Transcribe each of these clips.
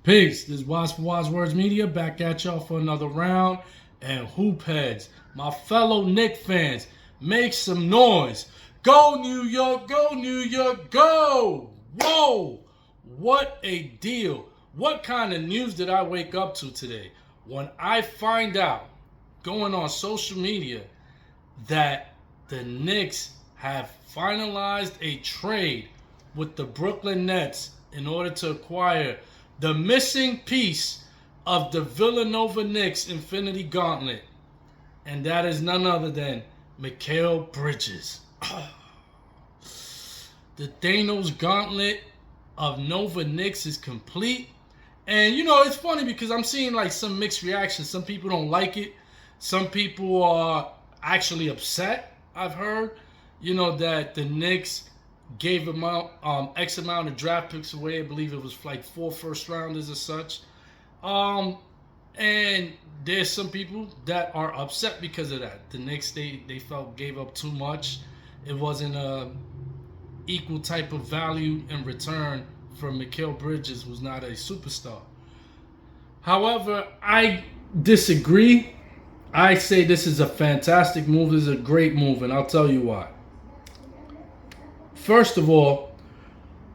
Peace. This is Wise for Wise Words Media back at y'all for another round. And hoop heads, my fellow Knicks fans, make some noise. Go New York, go New York, go! Whoa! What a deal. What kind of news did I wake up to today? When I find out, going on social media, that the Knicks have finalized a trade with the Brooklyn Nets in order to acquire the missing piece of the Villanova Knicks Infinity Gauntlet. And that is none other than Mikal Bridges. The Thanos Gauntlet of Nova Knicks is complete. And you know, it's funny because I'm seeing like some mixed reactions. Some people don't like it. Some people are actually upset, I've heard. You know, that the Knicks gave X amount of draft picks away. I believe it was like 4 first rounders or such. And there's some people that are upset because of that. The Knicks, they felt gave up too much. It wasn't a equal type of value in return for Mikal Bridges, who's not a superstar. However, I disagree. I say this is a fantastic move. This is a great move, and I'll tell you why. First of all,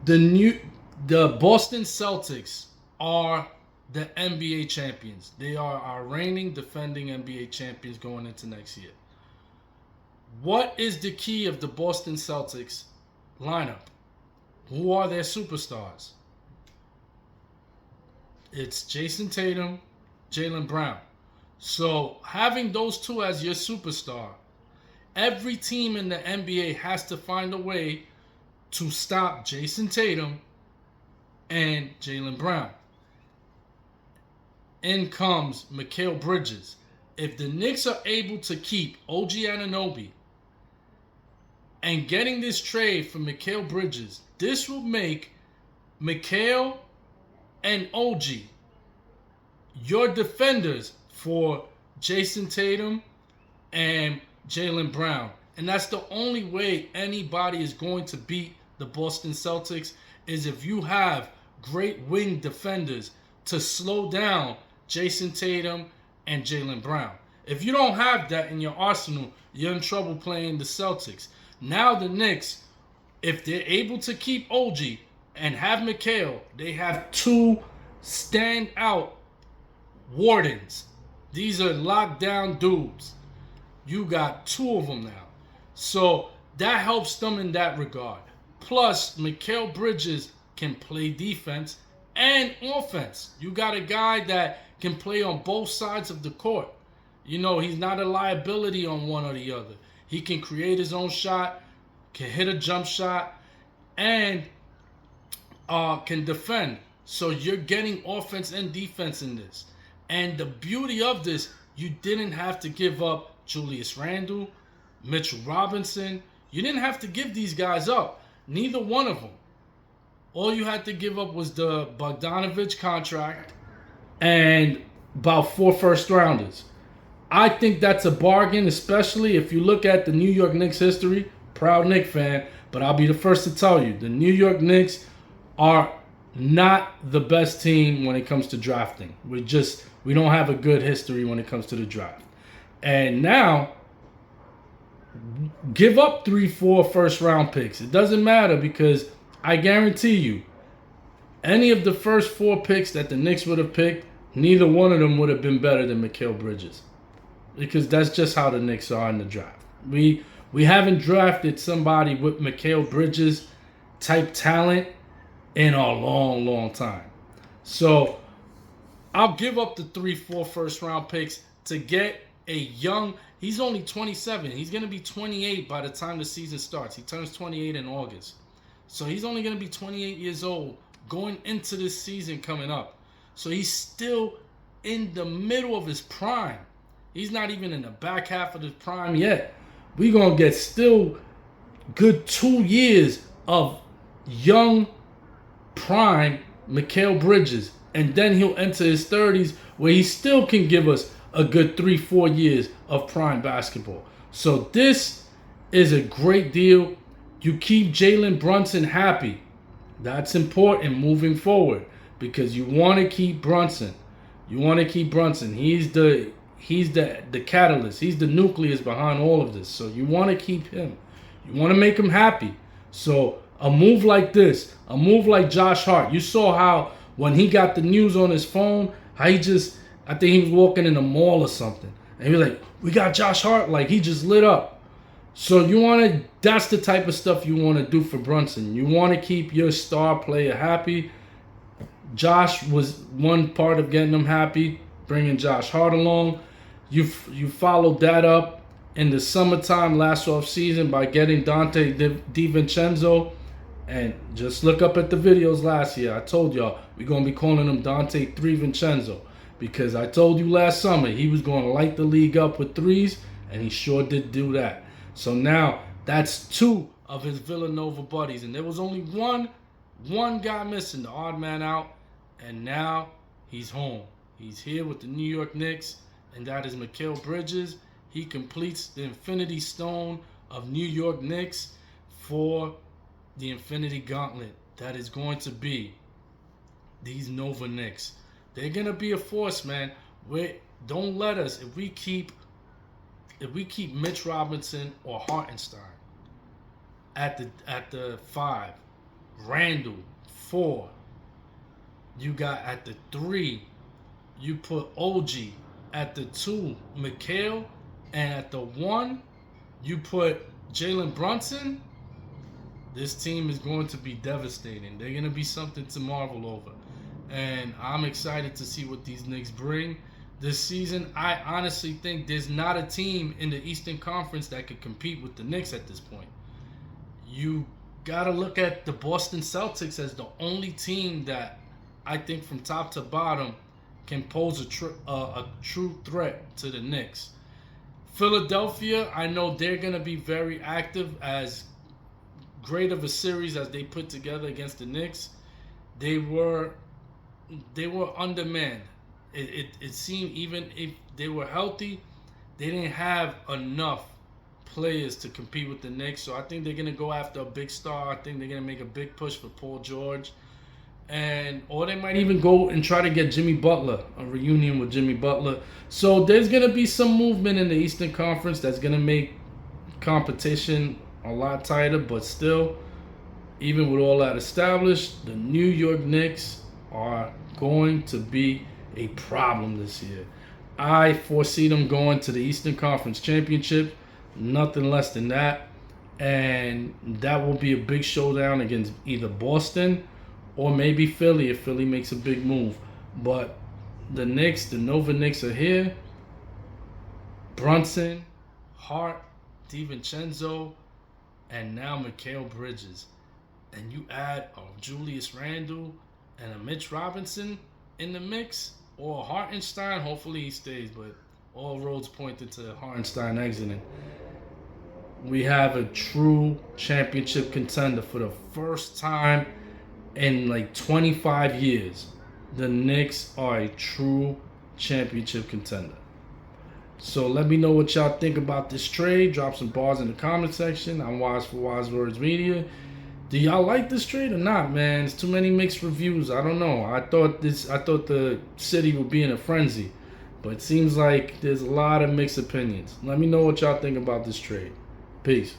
the Boston Celtics are the NBA champions. They are our reigning, defending NBA champions going into next year. What is the key of the Boston Celtics lineup? Who are their superstars? It's Jason Tatum, Jaylen Brown. So having those two as your superstar, every team in the NBA has to find a way to stop Jason Tatum and Jaylen Brown. In comes Mikal Bridges. If the Knicks are able to keep OG Anunoby and getting this trade for Mikal Bridges, this will make Mikal and OG your defenders for Jason Tatum and Jaylen Brown. And that's the only way anybody is going to beat the Boston Celtics, is if you have great wing defenders to slow down Jason Tatum and Jaylen Brown. If you don't have that in your arsenal, you're in trouble playing the Celtics. Now the Knicks, if they're able to keep OG and have Mikal, they have 2 standout wardens. These are lockdown dudes. You got 2 of them now. So that helps them in that regard. Plus, Mikal Bridges can play defense and offense. You got a guy that can play on both sides of the court. You know, he's not a liability on one or the other. He can create his own shot, can hit a jump shot, and can defend. So you're getting offense and defense in this. And the beauty of this, you didn't have to give up Julius Randle, Mitchell Robinson. You didn't have to give these guys up. Neither one of them. All you had to give up was the Bogdanovich contract and about 4 first rounders. I think that's a bargain, especially if you look at the New York Knicks history. Proud Knicks fan, but I'll be the first to tell you, the New York Knicks are not the best team when it comes to drafting. We don't have a good history when it comes to the draft. And now, give up 3-4 first round picks. It doesn't matter, because I guarantee you, any of the first 4 picks that the Knicks would have picked, neither one of them would have been better than Mikal Bridges. Because that's just how the Knicks are in the draft. We haven't drafted somebody with Mikal Bridges type talent in a long, long time. So I'll give up the 3-4 first round picks to get a young. He's only 27. He's going to be 28 by the time the season starts. He turns 28 in August. So he's only going to be 28 years old going into this season coming up. So he's still in the middle of his prime. He's not even in the back half of his prime yet. We're going to get still good 2 years of young prime Mikal Bridges. And then he'll enter his 30s where he still can give us a good 3-4 years of prime basketball. So this is a great deal. You keep Jalen Brunson happy. That's important moving forward, because you want to keep Brunson. You want to keep Brunson. He's the catalyst. He's the nucleus behind all of this. So you want to keep him. You want to make him happy. So a move like this, a move like Josh Hart, you saw how when he got the news on his phone, how I think he was walking in a mall or something, and he was like, "We got Josh Hart," like he just lit up. So that's the type of stuff you want to do for Brunson. You want to keep your star player happy. Josh was one part of getting him happy, bringing Josh Hart along. You followed that up in the summertime last offseason by getting Dante DiVincenzo. And just look up at the videos last year. I told y'all we're going to be calling him Dante 3 Vincenzo, because I told you last summer he was going to light the league up with threes, and he sure did do that. So now that's 2 of his Villanova buddies, and there was only one guy missing, the odd man out, and now he's home. He's here with the New York Knicks, and that is Mikal Bridges. He completes the Infinity Stone of New York Knicks for the Infinity Gauntlet that is going to be these Nova Knicks. They're gonna be a force, man. Don't let us, if we keep Mitch Robinson or Hartenstein at the 5, Randall 4, you got at the 3, you put OG at the 2, Mikal, and at the 1, you put Jalen Brunson. This team is going to be devastating. They're going to be something to marvel over. And I'm excited to see what these Knicks bring this season. I honestly think there's not a team in the Eastern Conference that could compete with the Knicks at this point. You got to look at the Boston Celtics as the only team that I think from top to bottom can pose a true threat to the Knicks. Philadelphia, I know they're going to be very active. As great of a series as they put together against the Knicks, they were undermanned. It seemed even if they were healthy, they didn't have enough players to compete with the Knicks. So I think they're going to go after a big star. I think they're going to make a big push for Paul George. Or they might even go and try to get Jimmy Butler, a reunion with Jimmy Butler. So there's going to be some movement in the Eastern Conference that's going to make competition a lot tighter. But still, even with all that established, the New York Knicks are going to be a problem this year. I foresee them going to the Eastern Conference Championship, nothing less than that. And that will be a big showdown against either Boston or maybe Philly if Philly makes a big move. But the Knicks, the Nova Knicks are here. Brunson, Hart, DiVincenzo, and now Mikal Bridges. And you add a Julius Randle and a Mitch Robinson in the mix, or Hartenstein. Hopefully he stays, but all roads pointed to Hartenstein exiting. We have a true championship contender for the first time in like 25 years. The Knicks are a true championship contender. So let me know what y'all think about this trade. Drop some bars in the comment section. I'm Wise for Wise Words Media. Do y'all like this trade or not, man? It's too many mixed reviews. I don't know. I thought the city would be in a frenzy, but it seems like there's a lot of mixed opinions. Let me know what y'all think about this trade. Peace.